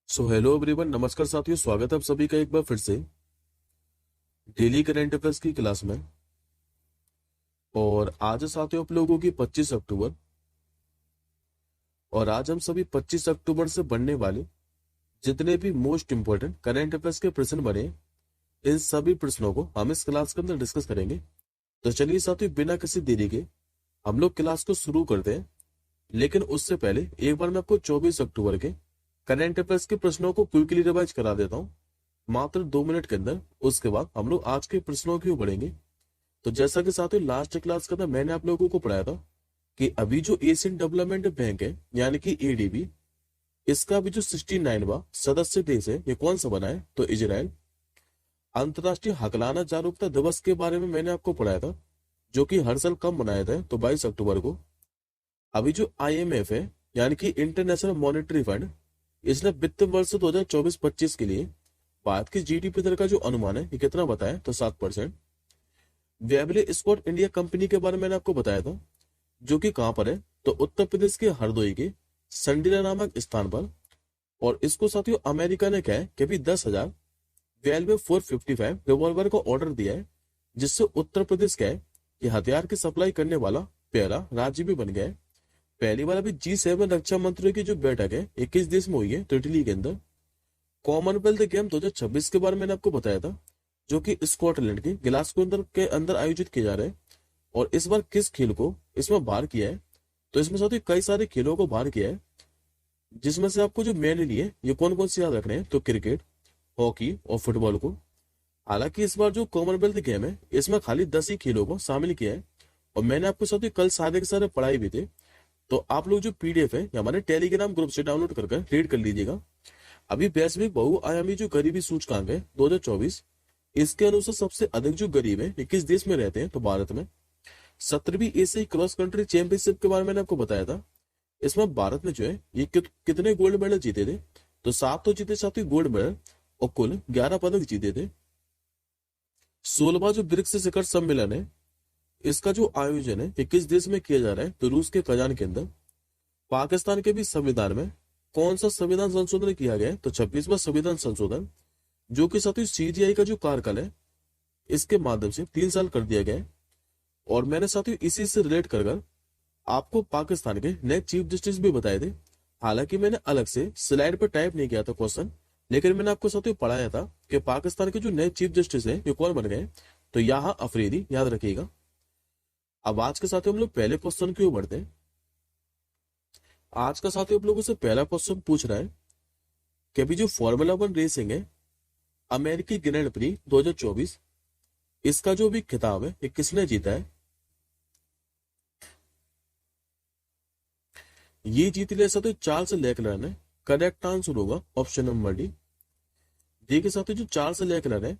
Hello everyone, नमस्कार साथियों। स्वागत है आप सभी का एक बार फिर से डेली करंट अफेयर्स की क्लास में। और आज है साथियों आप लोगों की 25 अक्टूबर। और आज हम सभी 25 अक्टूबर से बनने वाले जितने भी मोस्ट इंपोर्टेंट करंट अफेयर्स के प्रश्न बने, इन सभी प्रश्नों को हम इस क्लास के अंदर डिस्कस करेंगे। तो चलिए साथियों, बिना किसी देरी के हम लोग क्लास को शुरू करते हैं। लेकिन उससे पहले एक बार मैं आपको 24 अक्टूबर के करंट अफेयर्स के प्रश्नों को क्विकली रिवाइज करा देता हूँ, मात्र 2 मिनट के अंदर। उसके बाद हम लोग आज के प्रश्नों की ओर बढ़ेंगे। तो जैसा कि साथियों लास्ट क्लास का था, मैंने आप लोगों को पढ़ाया था कि अभी जो एशियन डेवलपमेंट बैंक है यानी कि एडीबी, इसका भी जो 69वां सदस्य देश है ये कौन सा बना है? तो इजराइल। अंतर्राष्ट्रीय हकलाना जागरूकता दिवस के बारे में मैंने आपको पढ़ाया था, जो कि हर साल कब मनाया था? तो 22 अक्टूबर को। अभी जो आईएमएफ है यानी कि इंटरनेशनल मॉनेटरी फंड, इसने वित्त वर्ष 2024-25 के लिए भारत की जीडीपी दर का जो अनुमान है ये कितना बताया? तो 7%। वेबले स्पोर्ट इंडिया कंपनी के बारे में मैंने आपको बताया था, जो कि कहां पर है? तो उत्तर प्रदेश के हरदोई के संडीला नामक स्थान पर। और इसको साथियों अमेरिका ने क्या है कि अभी 10,000 वेल्वे 455 रिवॉल्वर का ऑर्डर दिया है, जिससे उत्तर प्रदेश क्या है कि हथियार की सप्लाई करने वाला पहला राज्य भी बन गया है। पहली बार अभी G7 रक्षा मंत्रियों की जो बैठक है 21 देश में हुई है, तो इटली के अंदर। कॉमनवेल्थ गेम 2026 के बारे में मैंने आपको बताया था, जो कि स्कॉटलैंड के ग्लासगो के अंदर आयोजित किए जा रहे हैं। और इस बार किस खेल को इसमें बाहर किया है? तो इसमें साथ ही कई सारे खेलों को बाहर किया है, जिसमें से आपको जो मेनली है ये कौन कौन से याद रखने हैं? तो क्रिकेट, हॉकी और फुटबॉल को। हालांकि इस बार जो कॉमनवेल्थ गेम है इसमें खाली 10 ही खेलों को शामिल किया है। और मैंने आपको साथ ही कल सारे के सारे पढ़ाई भी थे, तो आप लोग जो पीडीएफ है ये हमारे टेलीग्राम ग्रुप से डाउनलोड करके रीड कर लीजिएगा। अभी वैश्विक बहुआयामी जो गरीबी सूचकांक है 2024, इसके अनुसार सबसे अधिक जो गरीब है 21 देश में रहते हैं, तो भारत में। 17वीं एशियाई क्रॉस कंट्री चैंपियनशिप के बारे में मैंने आपको बताया था। इसमें भारत ने जो है ये कितने गोल्ड मेडल जीते थे? तो 7 तो जीते, 7 गोल्ड मेडल, और कुल 11 पदक जीते थे। 16वां जो ब्रिक्स शिखर सम्मेलन है, इसका जो आयोजन है 21 देश में किया जा रहा है, तो रूस के कजान के अंदर। पाकिस्तान के भी संविधान में कौन सा संविधान संशोधन किया गया है? तो 26वां संविधान संशोधन, जो कि साथियों सीजीआई का जो कार्यकाल है इसके माध्यम से 3 साल कर दिया गया है। और मैंने साथियों इसी से रिलेट कर आपको पाकिस्तान के नए चीफ जस्टिस भी बताए थे। हालांकि मैंने अलग से स्लाइड पर टाइप नहीं किया था क्वेश्चन, लेकिन मैंने आपको साथियों पढ़ाया था कि पाकिस्तान के जो नए चीफ जस्टिस है ये कौन बन गए? तो यहाँ अफरीदी, याद रखिएगा। अब आज के साथियों हम लोग पहले क्वेश्चन की ओर बढ़ते हैं। आज का साथियों आप लोगों से पहला क्वेश्चन पूछ रहा है कि अभी जो फॉर्मूला 1 रेसिंग है, अमेरिकी ग्रैंड प्री 2024, इसका जो भी खिताब है ये किसने जीता है? ये जीत लिया साथियों चार्ल्स लेक्लर ने। करेक्ट आंसर होगा ऑप्शन नंबर डी। देखिए साथियों, जो चार्ल्स लेक्लर है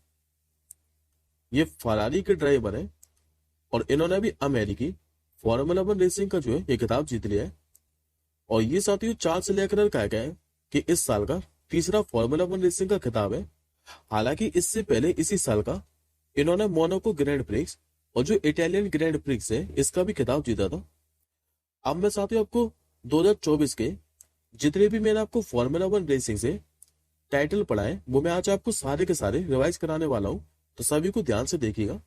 ये फरारी के ड्राइवर है, और इन्होंने भी अमेरिकी फॉर्मूला 1 रेसिंग का जो है ये खिताब जीत लिया है। और ये साथियों चार्ल्स लेक्लर का क्या है कि इस साल का तीसरा फॉर्मूला 1 रेसिंग का खिताब है। हालांकि इससे पहले इसी साल का इन्होंने मोनाको ग्रैंड प्रिक्स और जो इटालियन ग्रैंड प्रिक्स है इसका भी खिताब जीता था। अब मैं साथियों आपको 2024 के जितने भी मैंने आपको फॉर्मूला 1 रेसिंग से टाइटल पढ़ाए, वो मैं आज आपको सारे के सारे रिवाइज कराने वाला हूँ, तो सभी को ध्यान से देखिएगा।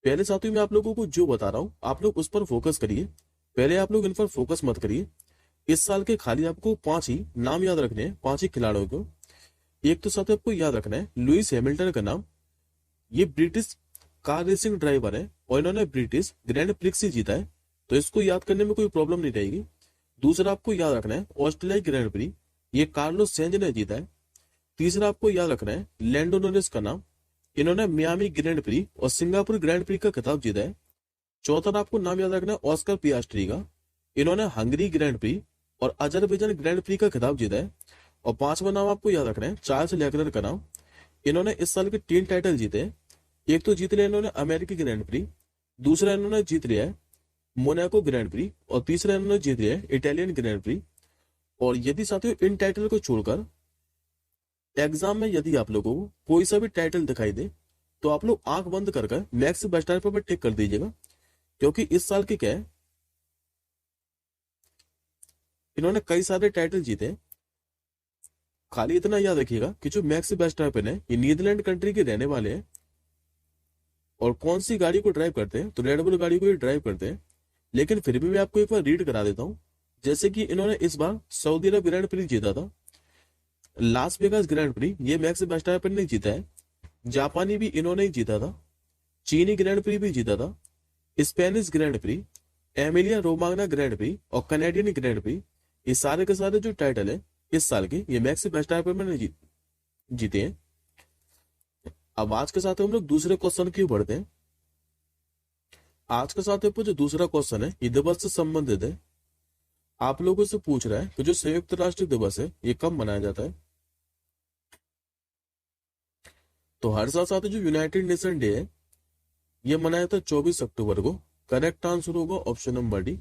पहले साथियों मैं आप लोगों को जो बता रहा हूँ आप लोग उस पर फोकस करिए, पहले आप लोग इन पर फोकस मत करिए। इस साल के खाली आपको 5 ही नाम याद रखने हैं, 5 ही खिलाड़ियों को। एक तो साथ आपको याद रखना है लुइस हैमिल्टन का नाम। ये ब्रिटिश कार रेसिंग ड्राइवर है और इन्होंने ब्रिटिश ग्रैंड प्रिक्स ही जीता है, तो इसको याद करने में कोई प्रॉब्लम नहीं रहेगी। दूसरा आपको याद रखना है ऑस्ट्रेलिया ग्रैंड प्री, ये कार्लोस सेंज ने जीता है। तीसरा आपको याद रखना है लैंडो नॉरिस का नाम, इन्होंने मियामी ग्रैंड प्री और सिंगापुर ग्रैंड प्री का खिताब जीता है। चौथा आपको नाम याद रखना है ऑस्कर पियास्ट्री का, इन्होंने हंगरी ग्रैंड प्री और अजरबैजान ग्रैंड प्री का खिताब जीता है। और पांचवा नाम आपको याद रखना है चार्ल्स लेक्लर का नाम, इन्होंने इस साल के 3 टाइटल जीते हैं। एक तो जीत लिया इन्होंने अमेरिकी ग्रैंड प्री, दूसरा इन्होंने जीत लिया है मोनाको ग्रैंड प्री, और तीसरा इन्होंने जीत लिया है इटालियन ग्रैंड प्री। और यदि साथियों इन टाइटल को छोड़कर एग्जाम में यदि आप लोगों को कोई सा भी टाइटल दिखाई दे, तो आप लोग आंख बंद कर मैक्स बेस्ट पर टिक कर दीजिएगा, क्योंकि इस साल के क्या है इन्होंने कई सारे टाइटल जीते हैं। खाली इतना याद रखिएगा कि जो मैक्स वर्स्टैपेन है ये नीदरलैंड कंट्री के रहने वाले हैं और कौन सी गाड़ी को ड्राइव करते हैं, तो रेडबुल गाड़ी को ही ड्राइव करते हैं। लेकिन फिर भी मैं आपको एक बार रीड करा देता हूँ। जैसे कि इन्होंने इस बार सऊदी अरब ग्रैंड प्री जीता था, लास वेगास ग्रैंड प्री ये मैक्स वर्स्टैपेन ने जीता है, जापानी भी इन्होंने ही जीता था, चीनी ग्रैंड प्री भी जीता था, Spanish Grand Prix, Emilia Romagna Grand Prix और कनेडियन ग्रैंड प्री, ये सारे के सारे जो टाइटल है इस साल के ये मैक्स वर्स्टैपेन ने जीते हैं। अब आज के साथ हम लोग दूसरे क्वेश्चन की बढ़ते हैं। आज के साथ जो दूसरा क्वेश्चन है ये दिवस से संबंधित है। आप लोगों से पूछ रहा है कि जो संयुक्त राष्ट्र दिवस है ये कब मनाया जाता है। तो हर साल साथ जो यूनाइटेड नेशन डे है ये मनाया जाता है 24 अक्टूबर को। करेक्ट आंसर होगा ऑप्शन नंबर डी।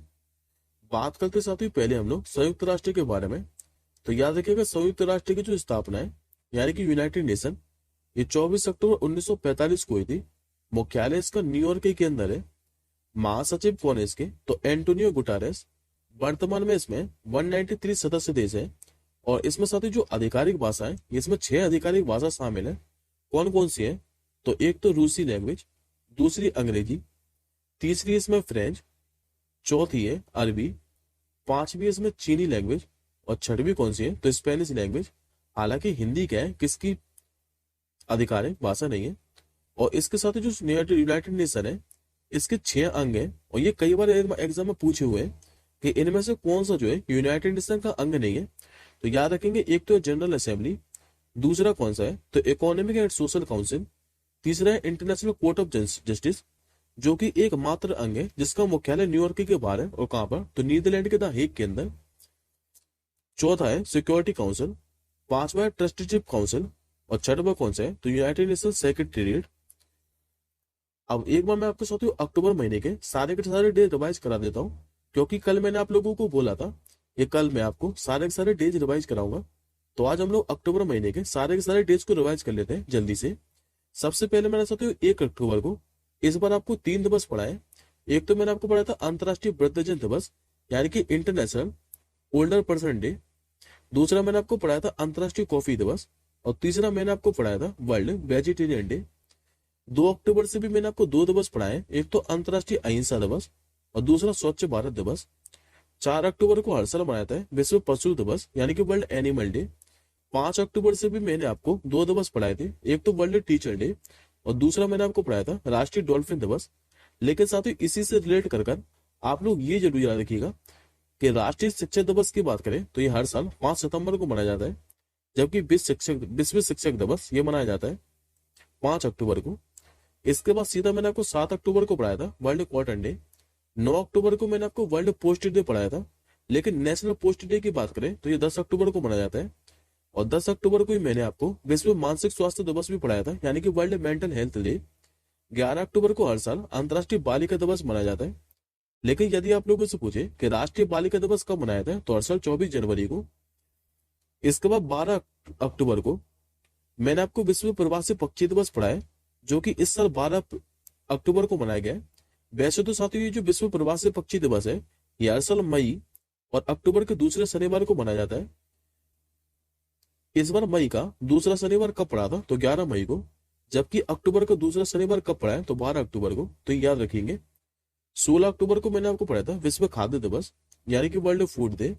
बात करते साथ ही पहले हम लोग संयुक्त राष्ट्र के बारे में। तो याद रखिएगा संयुक्त राष्ट्र की जो स्थापना है यानी कि यूनाइटेड नेशन ये 24 अक्टूबर 1945 को हुई थी। मुख्यालय इसका न्यूयॉर्क के अंदर है। महासचिव कौन है इसके, तो एंटोनियो गुटारेस। वर्तमान में इसमें 193 सदस्य देश है और इसमें साथ ही जो आधिकारिक भाषा है इसमें 6 आधिकारिक भाषा शामिल है। कौन कौन सी है, तो एक तो रूसी लैंग्वेज, दूसरी अंग्रेजी, तीसरी इसमें फ्रेंच, चौथी है अरबी, पांचवी इसमें चीनी लैंग्वेज और छठवीं कौन सी है, तो स्पेनिश लैंग्वेज। हालांकि हिंदी क्या है किसकी आधिकारिक भाषा नहीं है। और इसके साथ ही जो यूनाइटेड नेशन है इसके 6 अंग है और ये कई बार एग्जाम में पूछे हुए हैं कि इनमें से कौन सा जो है यूनाइटेड नेशन का अंग नहीं है। तो याद रखेंगे एक तो जनरल असेंबली, दूसरा कौन सा है, तो इकोनॉमिक एंड सोशल काउंसिल, तीसरा है इंटरनेशनल कोर्ट ऑफ जस्टिस जो कि एक मात्र अंग है जिसका मुख्यालय न्यूयॉर्क के बाहर है और कहां पर, तो नीदरलैंड के द हेग के अंदर। चौथा है सिक्योरिटी काउंसिल, पांचवा है ट्रस्टीशिप काउंसिल और छठवा कौन सा है, तो यूनाइटेड नेशन सेक्रेटेरिएट। अब एक बार मैं आपके साथ अक्टूबर महीने के सारे डेज रिवाइज करा देता हूँ क्योंकि कल मैंने आप लोगों को बोला था ये कल मैं आपको सारे के सारे डेज रिवाइज कराऊंगा। तो आज हम लोग अक्टूबर महीने के सारे डेज को रिवाइज कर लेते हैं जल्दी से। सबसे पहले मैंने साथ 1 अक्टूबर को इस बार आपको 3 दिवस पढ़ाए। एक तो मैंने आपको पढ़ाया था अंतर्राष्ट्रीय वृद्धजन दिवस यानी कि इंटरनेशनल ओल्डर पर्सन डे, दूसरा मैंने आपको पढ़ाया था अंतर्राष्ट्रीय कॉफी दिवस और तीसरा मैंने आपको पढ़ाया था वर्ल्ड वेजिटेरियन डे। 2 अक्टूबर से भी मैंने आपको 2 दिवस पढ़ाए, एक तो अंतर्राष्ट्रीय अहिंसा दिवस और दूसरा स्वच्छ भारत दिवस। 4 अक्टूबर को हर साल मनाया जाता है विश्व पशु दिवस यानी कि वर्ल्ड एनिमल डे। 5 अक्टूबर से भी मैंने आपको 2 दिवस पढ़ाए थे, एक तो वर्ल्ड टीचर डे और दूसरा मैंने आपको पढ़ाया था राष्ट्रीय डॉल्फिन दिवस। लेकिन साथ ही इसी से रिलेट कर आप लोग ये जरूर याद रखिएगा कि राष्ट्रीय शिक्षक दिवस की बात करें तो ये हर साल 5 सितंबर को मनाया जाता है, जबकि विश्व शिक्षक दिवस ये मनाया जाता है 5 अक्टूबर को। इसके बाद सीधा मैंने आपको 7 अक्टूबर को पढ़ाया था वर्ल्ड कॉटन डे। 9 अक्टूबर को मैंने आपको वर्ल्ड पोस्ट डे पढ़ाया था, लेकिन नेशनल पोस्ट डे की बात करें तो ये 10 अक्टूबर को मनाया जाता है। और 10 अक्टूबर को ही मैंने आपको विश्व मानसिक स्वास्थ्य दिवस भी पढ़ाया था यानी कि वर्ल्ड मेंटल हेल्थ डे। 11 अक्टूबर को हर साल अंतर्राष्ट्रीय बालिका दिवस मनाया जाता है। लेकिन यदि आप लोगों से पूछे कि राष्ट्रीय बालिका दिवस कब मनाया जाता है तो हर साल 24 जनवरी को। इसके बाद 12 अक्टूबर को मैंने आपको विश्व प्रवासी पक्षी दिवस पढ़ाया जो कि इस साल 12 अक्टूबर को मनाया गया है। वैसे तो साथियों ये जो विश्व प्रवासी पक्षी दिवस है ये हर साल मई और अक्टूबर के दूसरे शनिवार को मनाया जाता है। इस बार मई का दूसरा शनिवार कब पड़ा था, तो 11 मई को, जबकि अक्टूबर का दूसरा शनिवार कब पड़ा है, तो 12 अक्टूबर को। तो याद रखेंगे। 16 अक्टूबर को मैंने आपको पढ़ाया था विश्व खाद्य दिवस यानी कि वर्ल्ड फूड डे।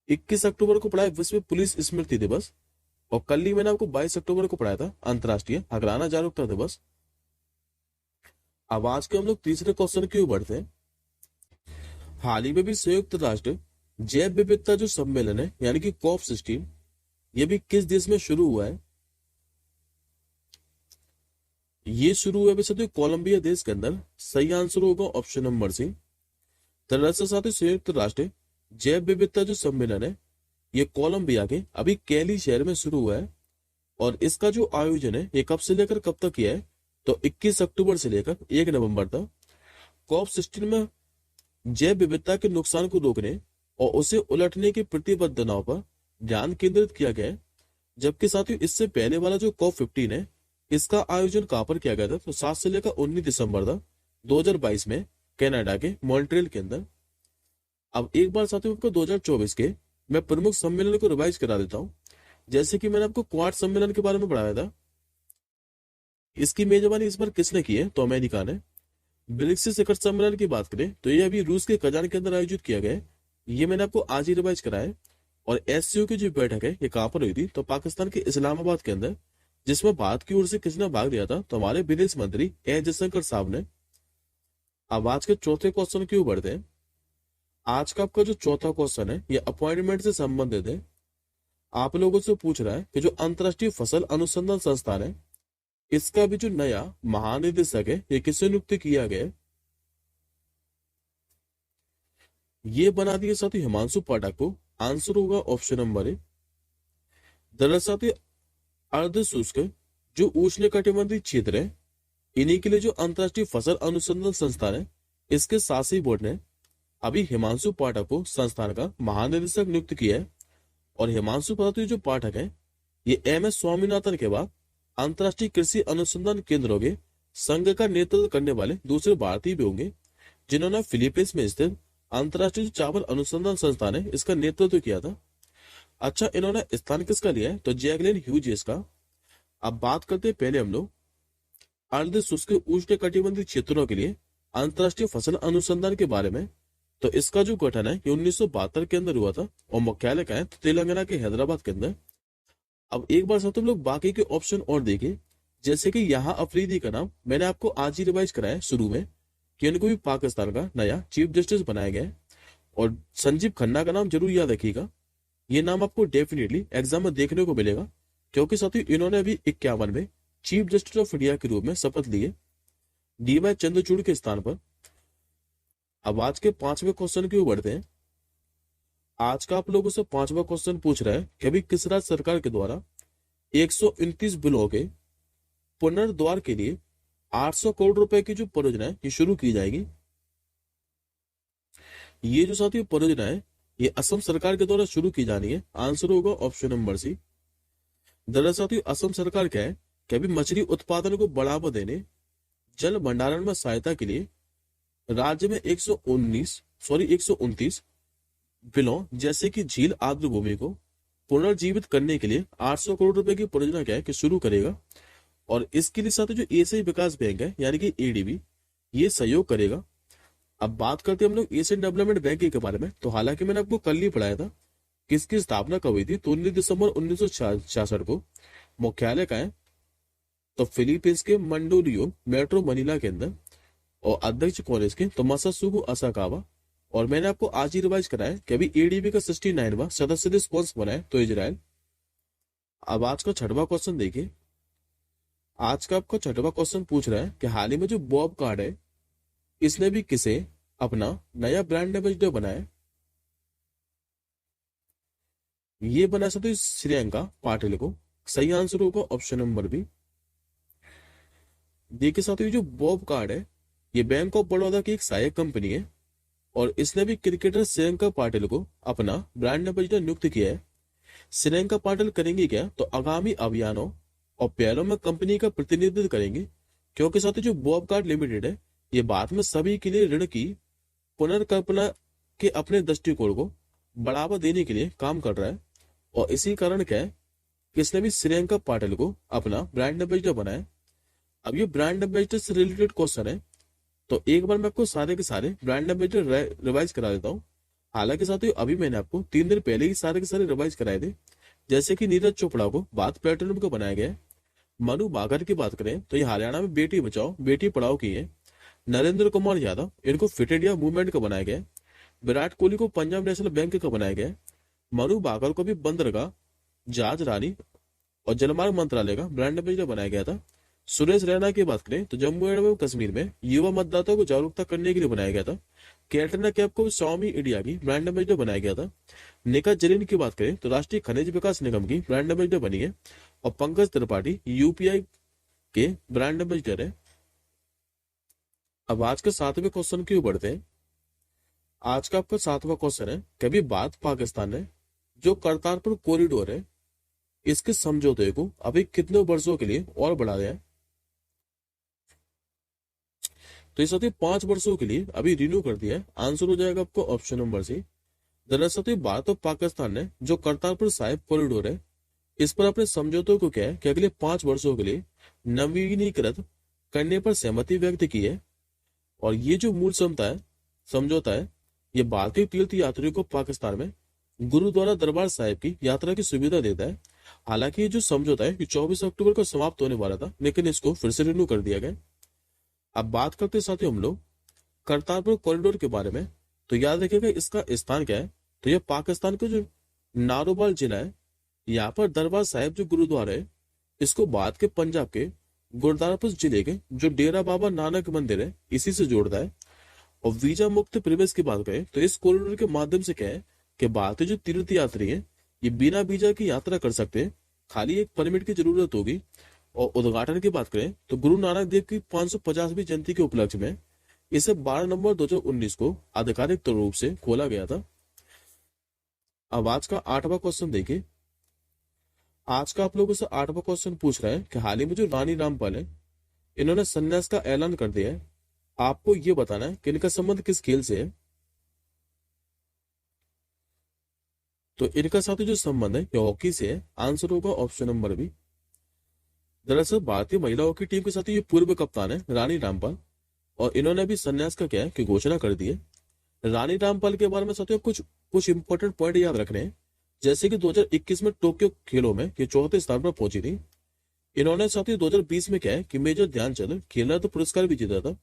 21 अक्टूबर को पढ़ाया विश्व पुलिस स्मृति दिवस और कल ही मैंने आपको 22 अक्टूबर को पढ़ाया था अंतर्राष्ट्रीय हकराना जागरूकता दिवस। अब आज के हम लोग तीसरे क्वेश्चन की ओर बढ़ते हैं। हाल ही में भी संयुक्त राष्ट्र जैव विविधता जो सम्मेलन है यानी कि COP16 ये भी किस देश में शुरू हुआ है। ये शुरू हुआ वैसे तो कोलंबिया देश के अंदर। सही आंसर होगा ऑप्शन नंबर सी। दरअसल साथ संयुक्त राष्ट्र जैव विविधता जो सम्मेलन है ये कोलंबिया के अभी कैली शहर में शुरू हुआ है और इसका जो आयोजन है ये कब से लेकर कब तक किया है, तो 21 अक्टूबर से लेकर 1 नवंबर तक। COP16 में जैव विविधता के नुकसान को रोकने और उसे उलटने की प्रतिबद्धताओं पर ध्यान केंद्रित किया गया है। जबकि साथियों इससे पहले वाला जो COP15 है इसका आयोजन कहां पर किया गया था, तो 7 से लेकर 19 दिसंबर तक 2022 में कनाडा के मॉन्ट्रियल के अंदर। अब एक बार साथियों को 2024 के मैं प्रमुख सम्मेलन को रिवाइज करा देता हूँ। जैसे कि मैंने आपको क्वाड सम्मेलन के बारे में पढ़ाया था, इसकी मेजबानी इस बार किसने की है? तो अमेरिका ने। ब्रिक्स शिखर सम्मेलन की बात करें तो ये अभी रूस के कजान के अंदर आयोजित किया गया है, ये मैंने आपको आज ही रिवाइज कराया है। और एससीओ की जो बैठक है ये कहाँ पर हुई थी? तो पाकिस्तान के इस्लामाबाद के अंदर, जिसमें भारत की ओर से किसने भाग लिया था? तो हमारे विदेश मंत्री एस जयशंकर साहब ने। अब आज के चौथे क्वेश्चन क्यों बढ़ते हैं? आज का आपका जो चौथा क्वेश्चन है ये अपॉइंटमेंट से संबंधित है। आप लोगों से पूछ रहा है कि जो अंतरराष्ट्रीय फसल अनुसंधान संस्थान है, इसका भी जो नया महानिदेशक है ये किसे नियुक्त किया गया है? ये बना दिए साथी हिमांशु पाठक को। आंसर होगा ऑप्शन नंबर ए। दरअसल अर्ध शुष्क जो उष्ण कटिबंधीय क्षेत्र है, इन्हीं के लिए जो अंतरराष्ट्रीय फसल अनुसंधान संस्थान है, इसके शासी बोर्ड ने अभी हिमांशु पाठक को संस्थान का महानिदेशक नियुक्त किया है। और हिमांशु पाठक जो पाठक है ये एम एस स्वामीनाथन के बाद अंतरराष्ट्रीय कृषि अनुसंधान केंद्रों के संघ का नेतृत्व करने वाले दूसरे भारतीय भी होंगे, जिन्होंने फिलीपींस में स्थित अंतरराष्ट्रीय चावल अनुसंधान संस्थान है इसका नेतृत्व किया था। अच्छा, इन्होंने स्थान किसका लिया है? तो जैकलिन ह्यूजेस का। अब बात करते हैं पहले हम लोग अर्ध शुष्क उष्ण कटिबंधीय क्षेत्रों के लिए अंतरराष्ट्रीय फसल अनुसंधान के बारे में। तो इसका जो गठन है ये 1972 के अंदर हुआ था और मुख्यालय का है तेलंगाना के हैदराबाद के अंदर। अब एक बार सब तुम लोग बाकी के ऑप्शन और देखें, जैसे कि यहाँ अफरीदी का नाम मैंने आपको आज ही रिवाइज कराया है शुरू में कि इनको भी पाकिस्तान का नया चीफ जस्टिस बनाया गया है। और संजीव खन्ना का नाम जरूर याद रखिएगा, ये नाम आपको डेफिनेटली एग्जाम में देखने को मिलेगा, क्योंकि साथियों इन्होंने अभी 51 में चीफ जस्टिस ऑफ इंडिया के रूप में शपथ ली है डी वाई चंद्रचूड़ के स्थान पर। अब आज के पांचवें क्वेश्चन की ओर बढ़ते हैं। आज का आप लोगों से पांचवा क्वेश्चन पूछ रहा है कि अभी किस राज्य सरकार के द्वारा 129 बिलों के पुनर्द्वार के लिए 800 करोड़ रुपए की जो परियोजना है ये शुरू की जाएगी। ये जो साथियों परियोजना है ये असम सरकार के द्वारा शुरू की जानी है। आंसर होगा ऑप्शन नंबर सी। दरअसल साथियों असम सरकार क्या है कि अभी मछली उत्पादन को बढ़ावा देने, जल भंडारण में सहायता के लिए राज्य में 129 बिलों जैसे कि झील आर्द्र भूमि को पुनर्जीवित करने के लिए 800 करोड़ रुपए की परियोजना क्या है कि शुरू करेगा। और इसके लिए साथ जो एशियाई विकास बैंक है यानी कि एडीबी ये सहयोग करेगा। अब बात करते हैं हम लोग एशियन डेवलपमेंट बैंक के बारे में। तो हालांकि मैंने आपको कल ही पढ़ाया था किसकी स्थापना कब हुई थी, तो 19 दिसंबर 1966 को। मुख्यालय का है तो फिलीपींस के मंडोलियो मेट्रो मनीला के अंदर। और अध्यक्ष कौन है इसके? तो मसासुगु असाकावा। और मैंने आपको आज ही रिवाइज कराया कि अभी एडीबी का 69वां सदस्य देश कौन सा बना है? तो इजराइल। अब आज का छठवां क्वेश्चन देखिए। आज का आपका छठवां क्वेश्चन पूछ रहा है कि हाल ही में जो बॉब कार्ड है इसने भी किसे अपना नया ब्रांड एम्बेसडर बनाया? ये बना सकते श्रियंका पाटिल को। सही आंसर होगा ऑप्शन नंबर बी। देखिए साथियों जो बॉब कार्ड है ये बैंक ऑफ बड़ौदा की एक सहायक कंपनी है और इसने भी क्रिकेटर श्रियंका पाटिल को अपना ब्रांड एम्बेसडर नियुक्त किया है। श्रियंका पाटिल करेंगे क्या? तो आगामी अभियानों और पहलों में कंपनी का प्रतिनिधित्व करेंगे, क्योंकि साथियों जो बॉब कार्ड लिमिटेड है ये बाद में सभी के लिए ऋण की पुनर्कल्पना के अपने दृष्टिकोण को बढ़ावा देने के लिए काम कर रहा है। और इसी कारण क्या है कि इसने भी श्रियंका पाटिल को अपना ब्रांड एम्बेसडर बनाया। अब ये ब्रांड एम्बेसडर से रिलेटेड क्वेश्चन है, तो एक बार मैं आपको सारे के सारे ब्रांड एम्बेसडर रिवाइज करा देता हूँ। हालांकि साथियों अभी मैंने आपको 3 दिन पहले ही सारे के सारे रिवाइज कराए थे। जैसे कि नीरज चोपड़ा को बात पेट्रोलियम को बनाया गया है। मनु बागर की बात करें तो ये हरियाणा में बेटी बचाओ बेटी पढ़ाओ की है। नरेंद्र कुमार यादव इनको फिट इंडिया मूवमेंट का बनाया गया है। विराट कोहली को पंजाब नेशनल बैंक का बनाया गया है। मनु बागर को भी बंदरगाह, जहाज रानी और जलमार्ग मंत्रालय का ब्रांड एम्बेसडर बनाया गया था। सुरेश रैना की बात करें तो जम्मू एंड कश्मीर में युवा मतदाताओं को जागरूकता करने के लिए बनाया गया था। कैटरीना कैफ को स्वामी इंडिया की ब्रांड एम्बेसडर बनाया गया था। निका जरीन की बात करें तो राष्ट्रीय खनिज विकास निगम की ब्रांड एम्बेसडर बनी है। और पंकज त्रिपाठी यूपीआई के ब्रांड एम्बेसडर है। अब आज के 7वें क्वेश्चन की ओर बढ़ते हैं। आज का आपका 7वां क्वेश्चन है कभी बात पाकिस्तान ने जो करतारपुर कॉरिडोर है इसके समझौते को अभी कितने वर्षों के लिए और बढ़ा दिया है? तो इस 5 वर्षों के लिए अभी रिन्यू कर दिया है। आंसर हो जाएगा आपको ऑप्शन नंबर सी। दरअसल भारत और पाकिस्तान ने जो करतारपुर साहिब कॉरिडोर है इस पर अपने समझौतों को क्या है कि अगले 5 वर्षों के लिए नवीनीकृत करने पर सहमति व्यक्त की है। और ये जो मूल समझौता है, ये भारतीय तीर्थ यात्रियों को पाकिस्तान में गुरुद्वारा दरबार साहिब की यात्रा की सुविधा देता है। हालांकि ये जो समझौता है ये 24 अक्टूबर को समाप्त होने वाला था, लेकिन इसको फिर से रिन्यू कर दिया गया। अब बात करते हैं साथियों हम लोग करतारपुर कॉरिडोर के बारे में। तो याद रखिएगा इसका स्थान क्या है। तो यह पाकिस्तान का जो नारोवाल जिला है, यहाँ पर दरबार साहिब जो गुरुद्वारा है, इसको बाद के पंजाब के गुरदासपुर जिले के जो डेरा बाबा नानक मंदिर है इसी से जोड़ता है। और वीजा मुक्त प्रवेश की बात करें तो इस कॉरिडोर के माध्यम से क्या है कि भारतीय जो तीर्थ यात्री हैं ये बिना वीजा की यात्रा कर सकते हैं, खाली एक परमिट की जरूरत होगी। और उद्घाटन की बात करें तो गुरु नानक देव की 550वीं जयंती के उपलक्ष्य में इसे 12 नवंबर 2019 को आधिकारिक रूप से खोला गया था। अब आज का 8वां क्वेश्चन देखिए। आज का आप लोगों से 8वां क्वेश्चन पूछ रहा है कि हाल ही में जो रानी रामपाल है, इन्होंने संन्यास का ऐलान कर दिया है। आपको ये बताना है कि इनका संबंध किस खेल से है। तो इनका साथ जो संबंध है ये हॉकी से है। आंसर होगा ऑप्शन नंबर बी। दरअसल भारतीय महिला हॉकी टीम के साथ ये पूर्व कप्तान है रानी रामपाल, और इन्होंने भी संन्यास का क्या है कि घोषणा कर दी है। रानी रामपाल के बारे में साथियों कुछ इंपॉर्टेंट पॉइंट याद रखने हैं। जैसे कि 2021 में टोक्यो खेलों में ये चौथे स्थान पर पहुंची थी। इन्होंने साथियों 2020 में क्या है कि मेजर ध्यानचंद खेल रत्न पुरस्कार भी जीता था,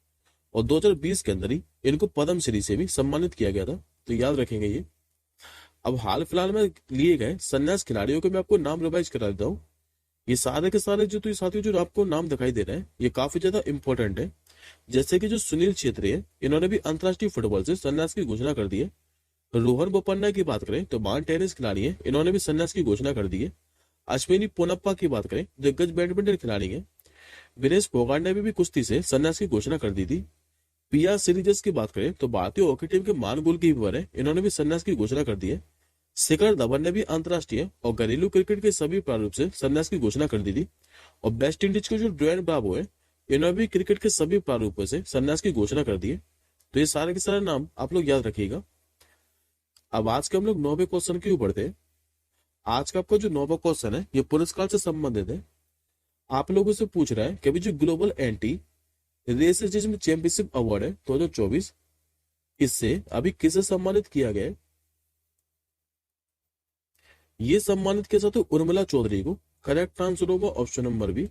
और 2020 के अंदर ही इनको पद्मश्री से भी सम्मानित किया गया था। तो याद रखेंगे ये। अब हाल फिलहाल में लिए गए संन्यास खिलाड़ियों के मैं आपको नाम रिवाइज करा देता हूँ। ये सारे के सारे जो साथियों जो आपको नाम दिखाई दे रहे हैं ये काफी ज्यादा इंपॉर्टेंट है। जैसे कि जो सुनील छेत्री है, इन्होंने भी अंतरराष्ट्रीय फुटबॉल से संन्यास की घोषणा कर दी है। रोहन बोपन्ना की बात करें तो महान टेनिस खिलाड़ी है, इन्होंने भी संन्यास की घोषणा कर दी है। अश्विनी पोनप्पा की बात करें, दिग्गज बैडमिंटन खिलाड़ी है। विनेश फोगाट ने भी कुश्ती से संन्यास की घोषणा कर दी थी। पिया सीरीजस की बात करें तो भारतीय हॉकी टीम के महान गोलकीपर है, इन्होंने भी संन्यास की घोषणा कर दी है। शिखर धवन ने भी अंतरराष्ट्रीय और घरेलू क्रिकेट के सभी प्रारूप से संन्यास की घोषणा कर दी थी। और वेस्ट इंडीज के जो ड्वेन ब्रावो है, इन्होंने भी क्रिकेट के सभी प्रारूपों से संन्यास की घोषणा कर दी है। तो ये सारे के सारे नाम आप लोग याद रखिएगा। अब आज के हम लोग 9वें क्वेश्चन की ओर बढ़ते हैं। आज का आपका जो 9वां क्वेश्चन है ये पुरस्कार से संबंधित है। आप लोगों से पूछ रहा है कि अभी जो global anti racism championship award है 2024, इससे अभी किसे सम्मानित किया गया है। ये सम्मानित किया जाता है उर्मिला चौधरी को। करेक्ट आंसर होगा ऑप्शन नंबर बी।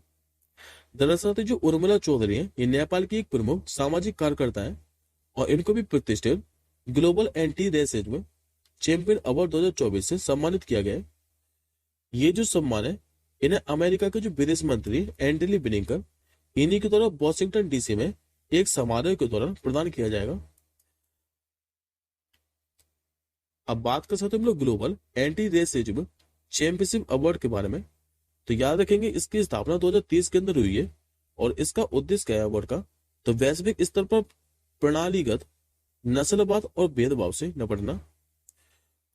दरअसल जो उर्मिला चौधरी है ये नेपाल की एक प्रमुख सामाजिक कार्यकर्ता है, और इनको भी प्रतिष्ठित global anti racism champion award 2024 से सम्मानित किया गया है। ये जो सम्मान है इन्हें अमेरिका के जो विदेश मंत्री एंटनी ब्लिंकन इन्हीं के द्वारा वॉशिंगटन डीसी में एक समारोह के दौरान प्रदान किया जाएगा। अब बात कर सकते हम लोग global anti racism championship award के बारे में। तो याद रखेंगे इसकी स्थापना 2030 के अंदर हुई है, और इसका उद्देश्य क्या है अवार्ड का, तो वैश्विक स्तर पर प्रणालीगत नस्लवाद और भेदभाव से निपटना।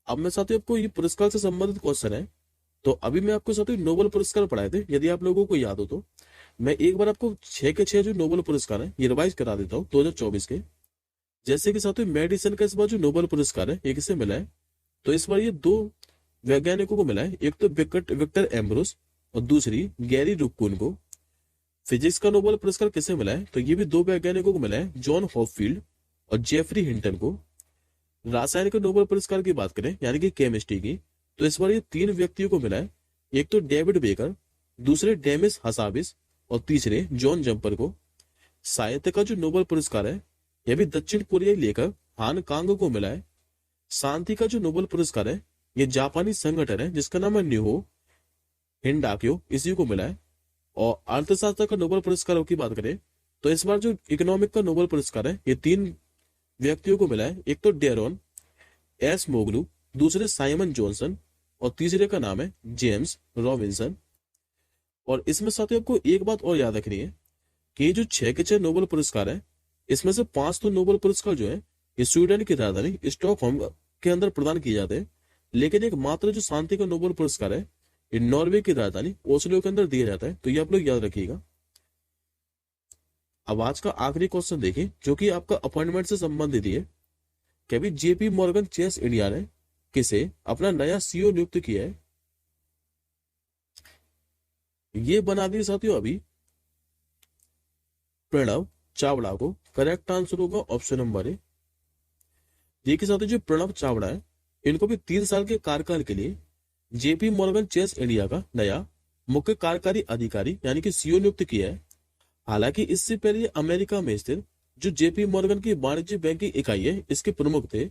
अब मैं साथियों आपको ये पुरस्कार से संबंधित क्वेश्चन है। तो अभी मैं आपको साथियों नोबेल पुरस्कार पढ़ाए थे, यदि आप लोगों को याद हो तो मैं एक बार आपको 6 के 6 जो नोबेल पुरस्कार है ये रिवाइज करा देता हूँ 2024 के। जैसे कि साथियों मेडिसिन का इस बार जो नोबेल पुरस्कार है ये किसे मिला है, तो इस बार ये 2 वैज्ञानिकों को मिला है। एक तो विक्टर एम्ब्रोस और दूसरी गैरी रुक्कुन को। फिजिक्स का नोबेल पुरस्कार किसे मिला है, तो ये भी 2 वैज्ञानिकों को मिला है, जॉन हॉपफील्ड और जेफरी हिंटन को। रसायन के नोबेल पुरस्कार की बात करें यानी कि केमिस्ट्री की, तो इस बार ये 3 व्यक्तियों को मिला है। एक तो डेविड बेकर, दूसरे डेमिस हसाबिस और तीसरे जॉन जंपर को। साहित्य का जो नोबेल पुरस्कार है यह भी दक्षिण कोरियाई लेखक हान कांग को मिला है। शांति का जो नोबेल पुरस्कार है ये जापानी संगठन है जिसका नाम है न्यूहो हिंडाक्यो, इसी को मिला है। और अर्थशास्त्र का नोबेल पुरस्कार की बात करें तो इस बार जो इकोनॉमिक का नोबेल पुरस्कार है ये 3 व्यक्तियों को मिला है। एक तो डेरोन एस मोगलू, दूसरे साइमन जॉनसन और तीसरे का नाम है जेम्स रॉबिन्सन। और इसमें साथियों आपको एक बात और याद रखनी है कि ये जो 6 के 6 नोबेल पुरस्कार है इसमें से 5 तो नोबेल पुरस्कार जो है ये स्वीडन की राजधानी स्टॉकहोम के अंदर प्रदान किए जाते हैं, लेकिन एक मात्र जो शांति का नोबेल पुरस्कार है ये नॉर्वे की राजधानी ओस्लो के अंदर दिया जाता है। तो ये आप लोग याद रखिएगा। अब आज का आखिरी क्वेश्चन देखिए जो कि आपका अपॉइंटमेंट से संबंधित है कि अभी जेपी मॉर्गन चेस इंडिया ने किसे अपना नया सीईओ नियुक्त किया है। ये बना दिए साथियों अभी प्रणव चावड़ा को। करेक्ट आंसर होगा ऑप्शन नंबर ए। देखिए साथियों, जो प्रणव चावड़ा है, इनको भी 3 साल के कार्यकाल के लिए जेपी मॉर्गन चेस इंडिया का नया मुख्य कार्यकारी अधिकारी यानी कि सीईओ नियुक्त किया है। हालांकि इससे पहले ये अमेरिका में स्थित जो जेपी मॉर्गन की वाणिज्य बैंकिंग इकाई है, इसके प्रमुख थे।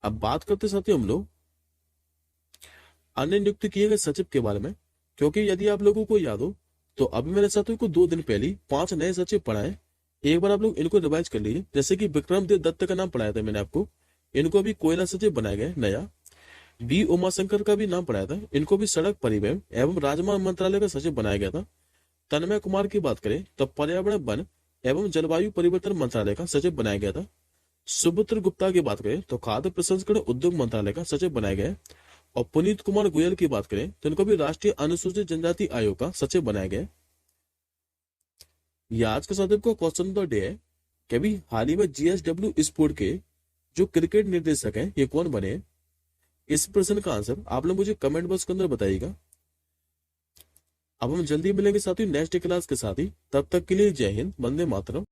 अब बात करते साथियों हम लोग अन्य नियुक्त किए गए सचिव के बारे में, क्योंकि यदि आप लोगों को याद हो तो अभी मैंने साथियों को 2 दिन पहले 5 नए सचिव पढ़ाए। एक बार आप लोग इनको रिवाइज कर लीजिए। जैसे कि विक्रमदेव दत्त का नाम पढ़ाया था मैंने आपको, इनको भी कोयला सचिव बनाया गया नया। बी उमाशंकर का भी नाम पढ़ाया था, इनको भी सड़क परिवहन एवं राजमार्ग मंत्रालय का सचिव बनाया गया था। तन्मय कुमार की बात करें तो पर्यावरण वन एवं जलवायु परिवर्तन मंत्रालय का सचिव बनाया गया था। सुपुत्र गुप्ता की बात करें तो खाद्य प्रसंस्करण उद्योग मंत्रालय का सचिव बनाया गया है। और पुनीत कुमार गोयल की बात करें तो इनको भी राष्ट्रीय अनुसूचित जनजाति आयोग का सचिव बनाया गया है। ये आज के साथ आपको क्वेश्चन ऑफ द डे है कि अभी हाल ही में जीएसडब्ल्यू स्पोर्ट के जो क्रिकेट निर्देशक हैं ये कौन बने हैं। इस प्रश्न का आंसर आप लोग मुझे कमेंट बॉक्स के अंदर बताइएगा। अब हम जल्दी मिलेंगे साथियों नेक्स्ट क्लास के साथ ही, तब तक के लिए जय हिंद, वंदे मातरम।